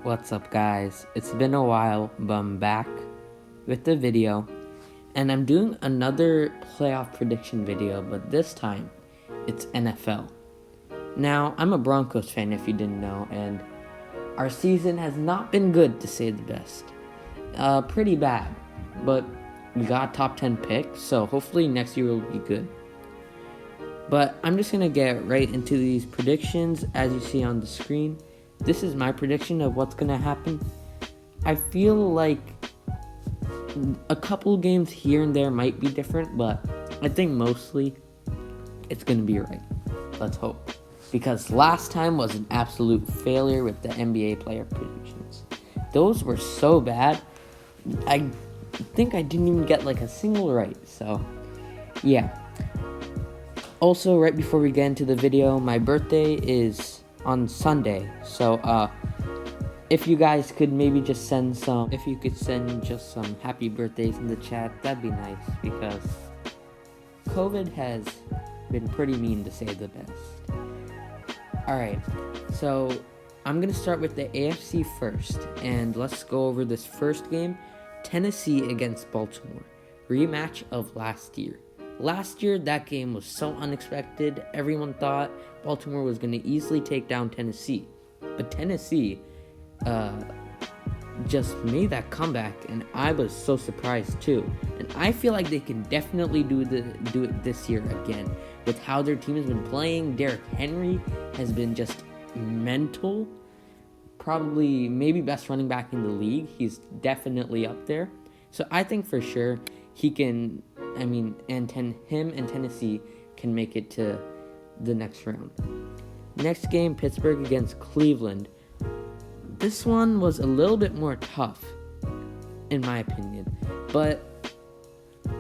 What's up, guys? It's been a while, but I'm back with the video, and I'm doing another playoff prediction video, but this time it's NFL. Now, I'm a Broncos fan if you didn't know, and our season has not been good to say the best. Pretty bad, but we got top 10 picks, so hopefully next year will be good. But I'm just going to get right into these predictions as you see on the screen. This is my prediction of what's going to happen. I feel like a couple games here and there might be different, but I think mostly it's going to be right. Let's hope. Because last time was an absolute failure with the NBA player predictions. Those were so bad. I think I didn't even get like a single right. So, yeah. Also, right before we get into the video, my birthday is on Sunday. So, if you guys could maybe just send some happy birthdays in the chat, that'd be nice, because COVID has been pretty mean to say the best. Alright, so I'm going to start with the AFC first, and let's go over this first game. Tennessee against Baltimore. Rematch of last year. Last year, that game was so unexpected. Everyone thought Baltimore was going to easily take down Tennessee. But Tennessee just made that comeback, and I was so surprised too. And I feel like they can definitely do it this year again. With how their team has been playing, Derrick Henry has been just mental. Probably, maybe best running back in the league. He's definitely up there. So I think for sure he can, him and Tennessee can make it to the next round. Next game, Pittsburgh against Cleveland. This one was a little bit more tough, in my opinion. But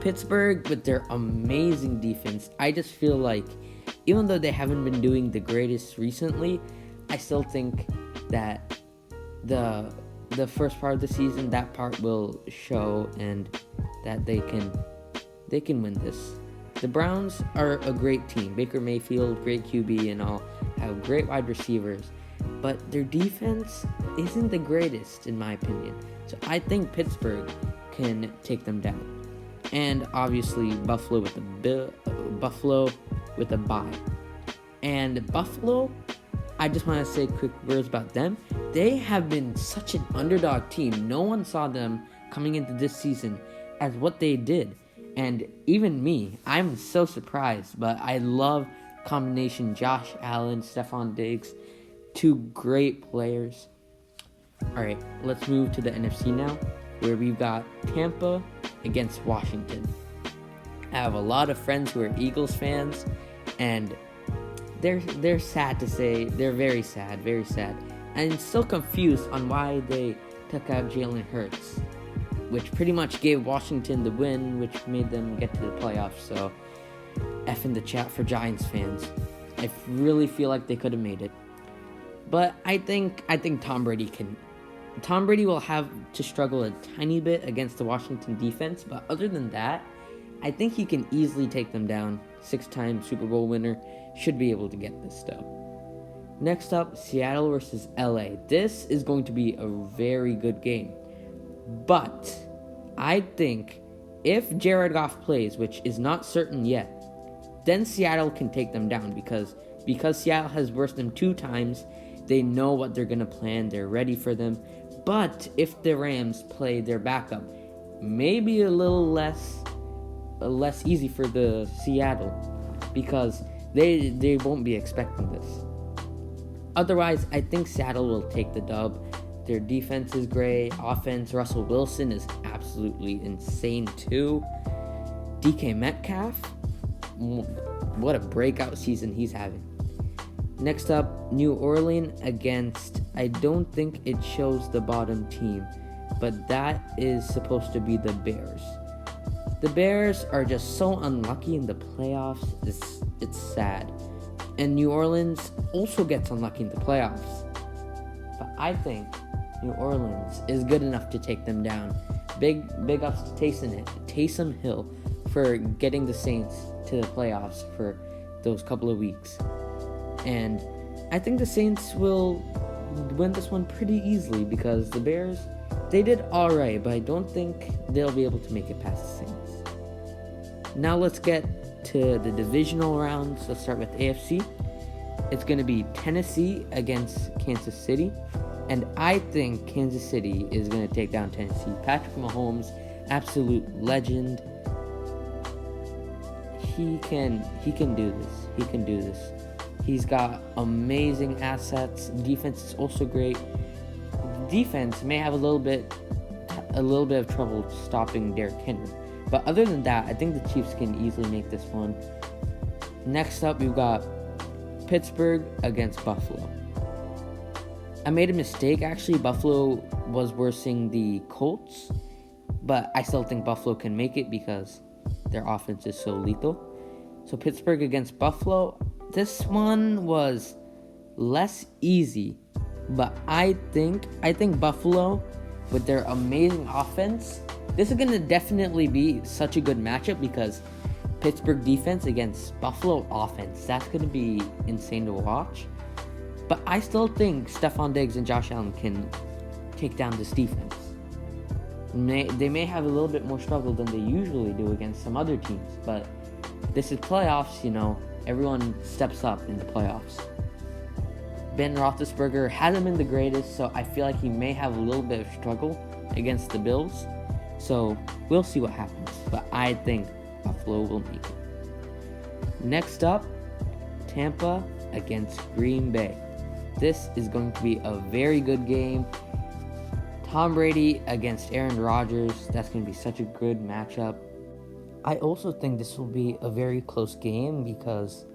Pittsburgh, with their amazing defense, I just feel like, even though they haven't been doing the greatest recently, I still think that the first part of the season, that part will show, and that they can win this. The Browns are a great team. Baker Mayfield, great QB and all, have great wide receivers, but their defense isn't the greatest in my opinion. So I think Pittsburgh can take them down. And obviously Buffalo with a bye. And Buffalo, I just want to say quick words about them. They have been such an underdog team. No one saw them coming into this season as what they did. And even me, I'm so surprised. But I love combination Josh Allen, Stephon Diggs, two great players. Alright, let's move to the NFC now, where we've got Tampa against Washington. I have a lot of friends who are Eagles fans, and they're sad to say. They're very sad, and still confused on why they took out Jalen Hurts, which pretty much gave Washington the win, which made them get to the playoffs. So, F in the chat for Giants fans. I really feel like they could have made it, but I think Tom Brady will have to struggle a tiny bit against the Washington defense, but other than that, I think he can easily take them down. 6-time Super Bowl winner should be able to get this stuff. Next up, Seattle versus LA. This is going to be a very good game. But I think if Jared Goff plays, which is not certain yet, then Seattle can take them down, because Seattle has versed them 2 times. They know what they're going to plan. They're ready for them. But if the Rams play their backup, maybe a little less easy for the Seattle, because they won't be expecting this. Otherwise, I think Seattle will take the dub. Their defense is great. Offense, Russell Wilson is absolutely insane too. DK Metcalf, what a breakout season he's having. Next up, New Orleans against, I don't think it shows the bottom team, but that is supposed to be the Bears. The Bears are just so unlucky in the playoffs. It's sad. And New Orleans also gets unlucky in the playoffs. But I think New Orleans is good enough to take them down. Big ups to Taysom Hill for getting the Saints to the playoffs for those couple of weeks. And I think the Saints will win this one pretty easily because the Bears, they did alright, but I don't think they'll be able to make it past the Saints. Now let's get to the divisional rounds. Let's start with AFC. It's going to be Tennessee against Kansas City. And I think Kansas City is going to take down Tennessee. Patrick Mahomes, absolute legend. He can do this. He can do this. He's got amazing assets. Defense is also great. Defense may have a little bit of trouble stopping Derrick Henry. But other than that, I think the Chiefs can easily make this one. Next up, we've got Pittsburgh against Buffalo. I made a mistake. Actually, Buffalo was versing the Colts, but I still think Buffalo can make it because their offense is so lethal. So Pittsburgh against Buffalo. This one was less easy, but I think Buffalo, with their amazing offense, this is going to definitely be such a good matchup because Pittsburgh defense against Buffalo offense, that's going to be insane to watch. But I still think Stephon Diggs and Josh Allen can take down this defense. They may have a little bit more struggle than they usually do against some other teams, but this is playoffs, everyone steps up in the playoffs. Ben Roethlisberger hasn't been the greatest, so I feel like he may have a little bit of struggle against the Bills. So we'll see what happens, but I think Buffalo will make it. Next up, Tampa against Green Bay. This is going to be a very good game. Tom Brady against Aaron Rodgers. That's going to be such a good matchup. I also think this will be a very close game because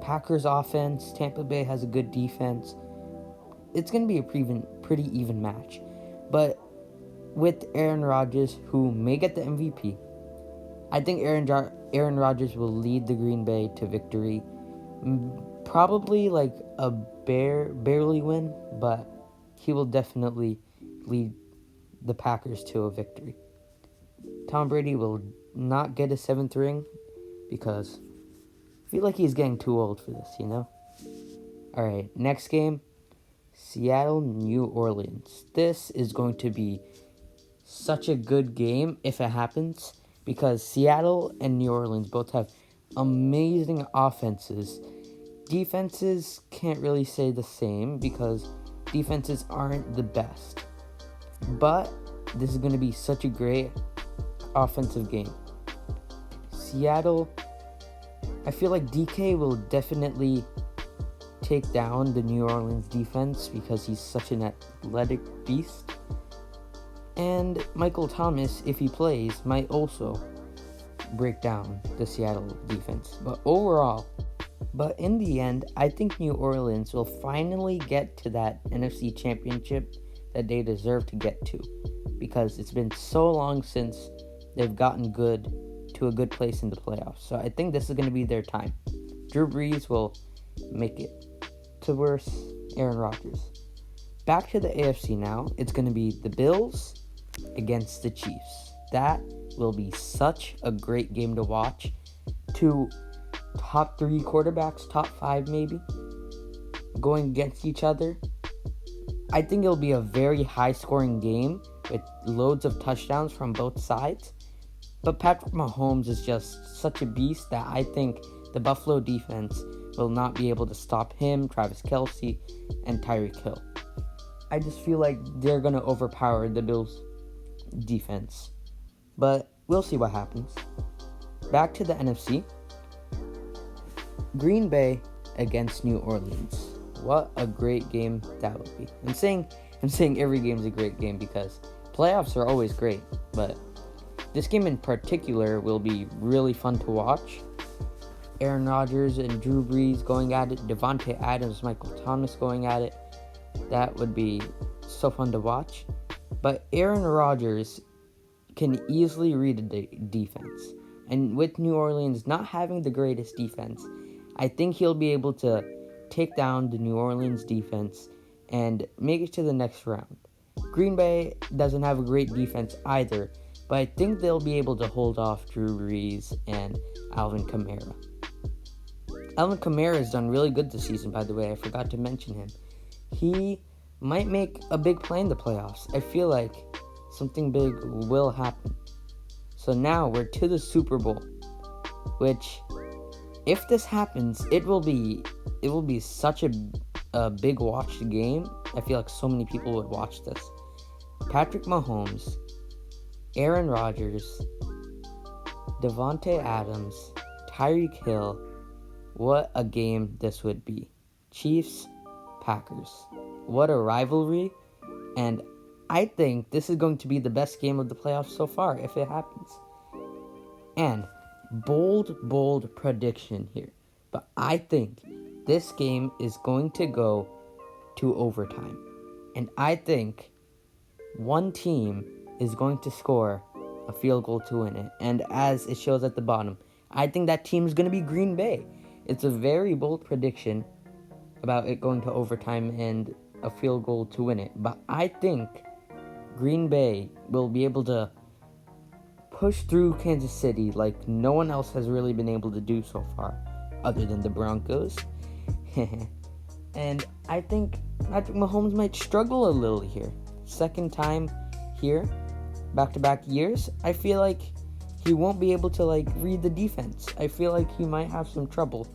Packers offense, Tampa Bay has a good defense. It's going to be a pretty even match. But with Aaron Rodgers, who may get the MVP, I think Aaron Rodgers will lead the Green Bay to victory. Probably like a barely win, but he will definitely lead the Packers to a victory. Tom Brady will not get a 7th ring because I feel like he's getting too old for this, Alright, next game, Seattle, New Orleans. This is going to be such a good game if it happens because Seattle and New Orleans both have amazing offenses. Defenses can't really say the same because defenses aren't the best. But this is going to be such a great offensive game. Seattle, I feel like DK will definitely take down the New Orleans defense because he's such an athletic beast. And Michael Thomas, if he plays, might also break down the Seattle defense. But in the end, I think New Orleans will finally get to that NFC Championship that they deserve to get to because it's been so long since they've gotten to a good place in the playoffs. So I think this is going to be their time. Drew Brees will make it to worse Aaron Rodgers. Back to the AFC now. It's going to be the Bills against the Chiefs. That will be such a great game to watch. Two top 3 quarterbacks, top 5 maybe, going against each other. I think it'll be a very high-scoring game with loads of touchdowns from both sides. But Patrick Mahomes is just such a beast that I think the Buffalo defense will not be able to stop him, Travis Kelce, and Tyreek Hill. I just feel like they're going to overpower the Bills' defense. But we'll see what happens. Back to the NFC. Green Bay against New Orleans. What a great game that would be. I'm saying every game is a great game because playoffs are always great, but this game in particular will be really fun to watch. Aaron Rodgers and Drew Brees going at it, Devontae Adams, Michael Thomas going at it. That would be so fun to watch. But Aaron Rodgers can easily read the defense. And with New Orleans not having the greatest defense, I think he'll be able to take down the New Orleans defense and make it to the next round. Green Bay doesn't have a great defense either, but I think they'll be able to hold off Drew Brees and Alvin Kamara. Alvin Kamara has done really good this season, by the way. I forgot to mention him. he might make a big play in the playoffs. I feel like something big will happen. So now we're to the Super Bowl, which, if this happens, it will be such a big watched game. I feel like so many people would watch this. Patrick Mahomes, Aaron Rodgers, Devontae Adams, Tyreek Hill. What a game this would be. Chiefs, Packers. What a rivalry. And I think this is going to be the best game of the playoffs so far if it happens. And bold prediction here. But I think this game is going to go to overtime. And I think one team is going to score a field goal to win it. And as it shows at the bottom, I think that team is going to be Green Bay. It's a very bold prediction about it going to overtime and a field goal to win it. But I think Green Bay will be able to push through Kansas City like no one else has really been able to do so far, other than the Broncos. And I think Patrick Mahomes might struggle a little here. Second time here, back-to-back years, I feel like he won't be able to read the defense. I feel like he might have some trouble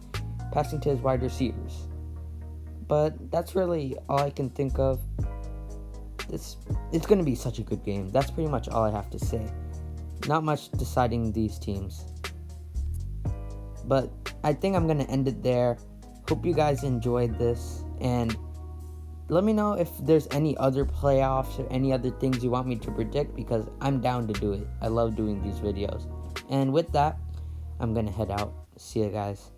passing to his wide receivers. But that's really all I can think of. It's going to be such a good game. That's pretty much all I have to say. Not much deciding these teams. But I think I'm going to end it there. Hope you guys enjoyed this. And let me know if there's any other playoffs or any other things you want me to predict, because I'm down to do it. I love doing these videos. And with that, I'm going to head out. See you guys.